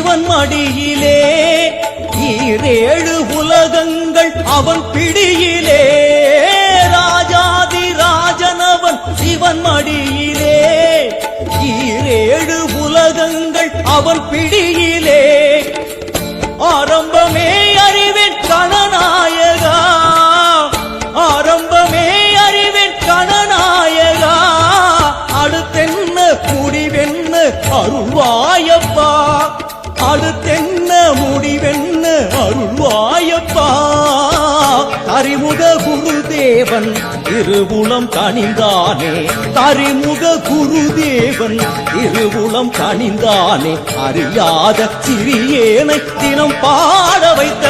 சிவன் மடியிலே ஈரேழு உலகங்கள் அவன் பிடியிலே ராஜாதி ராஜனவன் சிவன் மடியிலே ஈரேழு உலகங்கள் அவன் பிடியிலே ஆரம்பமே அறிவேன் கணநாயகா ஆரம்பமே அறிவேன் கணநாயகா அடுத்தென்ன முடிவென்ன அருள்வாயப்பா அடுத்தென்ன முடிவென்ன அருள்வாயப்பா தரிமுக குருதேவன் திருவுளம் கனிந்தானே தரிமுக குருதேவன் திருவுளம் கனிந்தானே அறியாத சிறியேனை தினம் பாட வைத்த